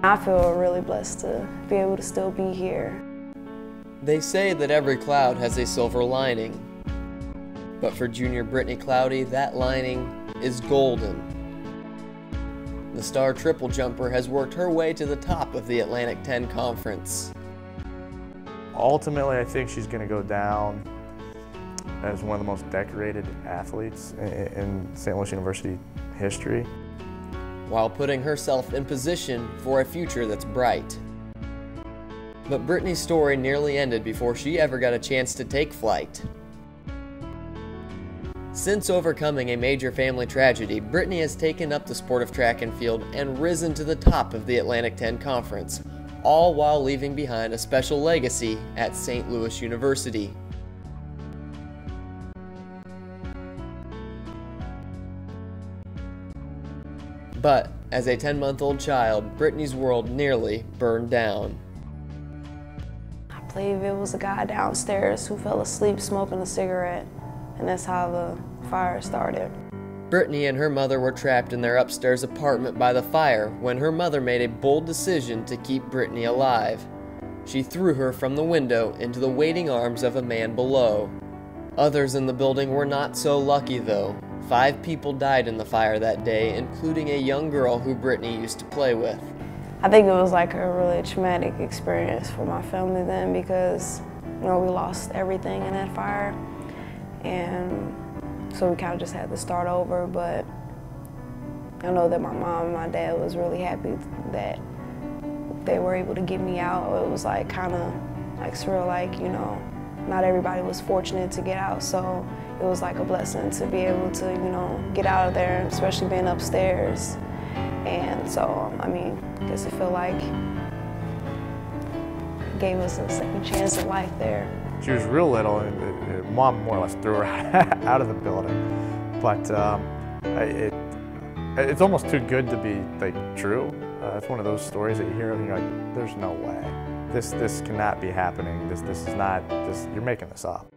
I feel really blessed to be able to still be here. They say that every cloud has a silver lining, but for junior Brittney Cloudy, that lining is golden. The star triple jumper has worked her way to the top of the Atlantic 10 Conference. Ultimately, I think she's going to go down as one of the most decorated athletes in St. Louis University history, while putting herself in position for a future that's bright. But Brittney's story nearly ended before she ever got a chance to take flight. Since overcoming a major family tragedy, Brittney has taken up the sport of track and field and risen to the top of the Atlantic 10 Conference, all while leaving behind a special legacy at St. Louis University. But as a 10-month-old child, Brittney's world nearly burned down. I believe it was a guy downstairs who fell asleep smoking a cigarette, and that's how the fire started. Brittney and her mother were trapped in their upstairs apartment by the fire when her mother made a bold decision to keep Brittney alive. She threw her from the window into the waiting arms of a man below. Others in the building were not so lucky though. 5 people died in the fire that day, including a young girl who Brittney used to play with. I think it was like a really traumatic experience for my family then because, we lost everything in that fire. And so we kind of just had to start over, but I know that my mom and my dad was really happy that they were able to get me out. It was like kind of like surreal, like, not everybody was fortunate to get out, so it was like a blessing to be able to, get out of there, especially being upstairs. And so, I guess I feel like it gave us a second chance at life there. She was real little, and Mom more or less threw her out of the building. But it's almost too good to be true. It's one of those stories that you hear and you're like, there's no way. This cannot be happening. This is not, you're making this up.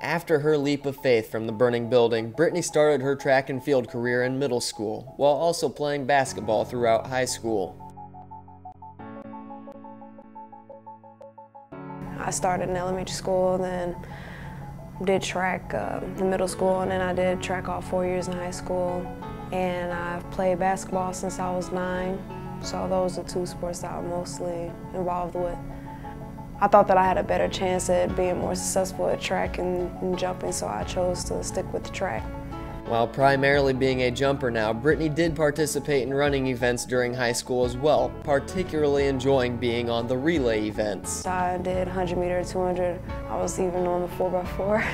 After her leap of faith from the burning building, Brittney started her track and field career in middle school, while also playing basketball throughout high school. I started in elementary school, then did track in middle school, and then I did track all 4 years in high school. And I've played basketball since I was 9, so those are 2 sports that I'm mostly involved with. I thought that I had a better chance at being more successful at track and jumping, so I chose to stick with the track. While primarily being a jumper now, Brittney did participate in running events during high school as well, particularly enjoying being on the relay events. I did 100 meter, 200, I was even on the 4x4.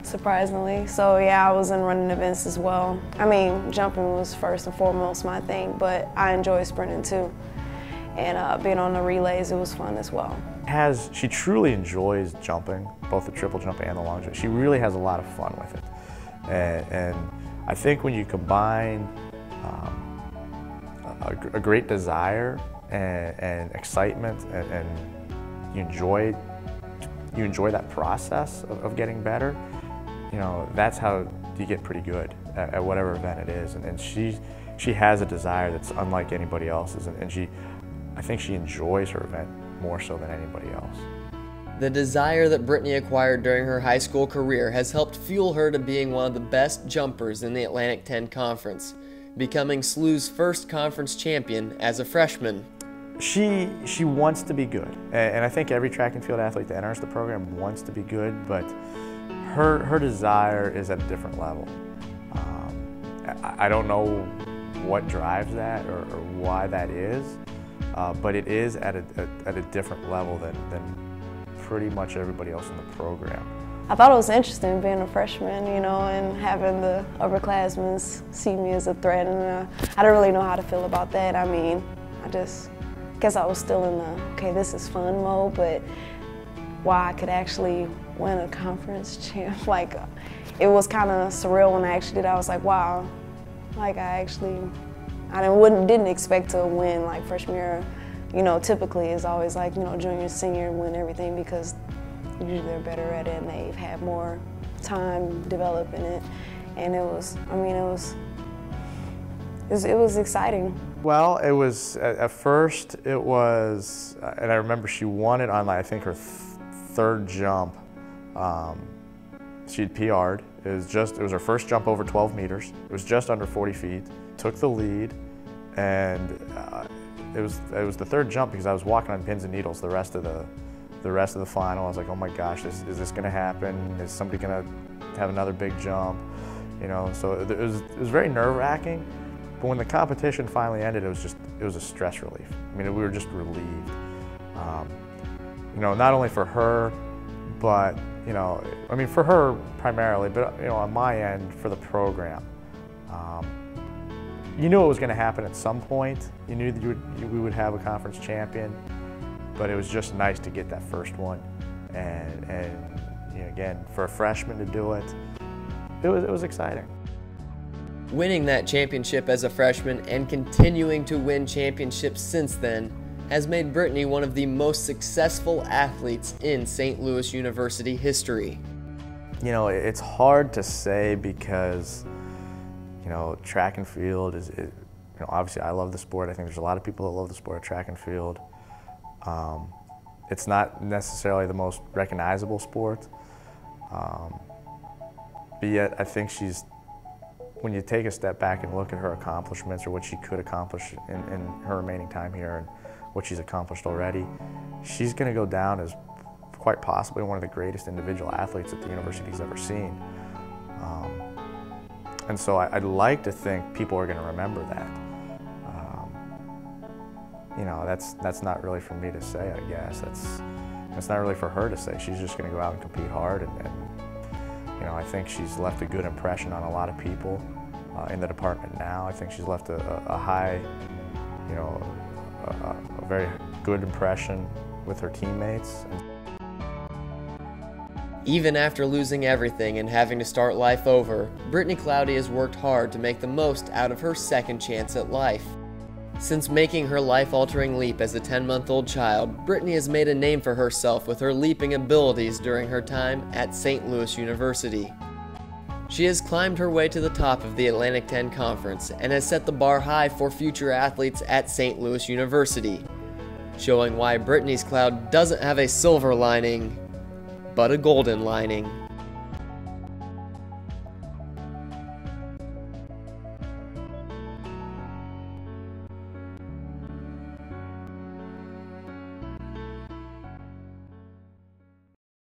Surprisingly. So yeah, I was in running events as well. Jumping was first and foremost my thing, but I enjoy sprinting too. And being on the relays, it was fun as well. She truly enjoys jumping, both the triple jump and the long jump. She really has a lot of fun with it. And I think when you combine a great desire and excitement and you enjoy that process of getting better, that's how you get pretty good at whatever event it is. And she has a desire that's unlike anybody else's, and I think she enjoys her event more so than anybody else. The desire that Brittney acquired during her high school career has helped fuel her to being one of the best jumpers in the Atlantic 10 Conference, becoming SLU's first conference champion as a freshman. She wants to be good, and I think every track and field athlete that enters the program wants to be good, but her desire is at a different level. I don't know what drives that or why that is, but it is at a different level than pretty much everybody else in the program. I thought it was interesting being a freshman, and having the upperclassmen see me as a threat, and I didn't really know how to feel about that. I guess I was still in the, okay, this is fun mode, but why I could actually win a conference champ, it was kind of surreal when I actually did it. I was like, wow, I didn't expect to win freshman year. Typically it's always junior, senior win everything because usually they're better at it and they've had more time developing it. and it was exciting. Well, it was, at first it was, and I remember she won it on, like, I think her third jump. She'd PR'd. It was her first jump over 12 meters. It was just under 40 feet. Took the lead, and it was the third jump because I was walking on pins and needles the rest of the final. I was like, oh my gosh, is this gonna happen? Is somebody gonna have another big jump? You know, so it was very nerve-wracking. But when the competition finally ended, it was a stress relief. I mean, we were just relieved. You know, not only for her, but, you know, I mean, for her primarily, but, you know, on my end, for the program. You knew it was going to happen at some point. You knew that we would have a conference champion, but it was just nice to get that first one. And you know, again, for a freshman to do it, it was exciting. Winning that championship as a freshman and continuing to win championships since then has made Brittney one of the most successful athletes in St. Louis University history. You know, it's hard to say because, you know, track and field you know, obviously I love the sport. I think there's a lot of people that love the sport of track and field. It's not necessarily the most recognizable sport, but yet I think when you take a step back and look at her accomplishments or what she could accomplish in her remaining time here and what she's accomplished already, she's going to go down as quite possibly one of the greatest individual athletes that the university's ever seen. And so I'd like to think people are going to remember that. You know, that's not really for me to say, I guess. That's not really for her to say. She's just going to go out and compete hard, and you know, I think she's left a good impression on a lot of people in the department now. I think she's left a high, you know, a very good impression with her teammates. Even after losing everything and having to start life over, Brittney Cloudy has worked hard to make the most out of her second chance at life. Since making her life-altering leap as a 10-month-old child, Brittney has made a name for herself with her leaping abilities during her time at St. Louis University. She has climbed her way to the top of the Atlantic 10 Conference and has set the bar high for future athletes at St. Louis University, showing why Brittney's cloud doesn't have a silver lining, but a golden lining.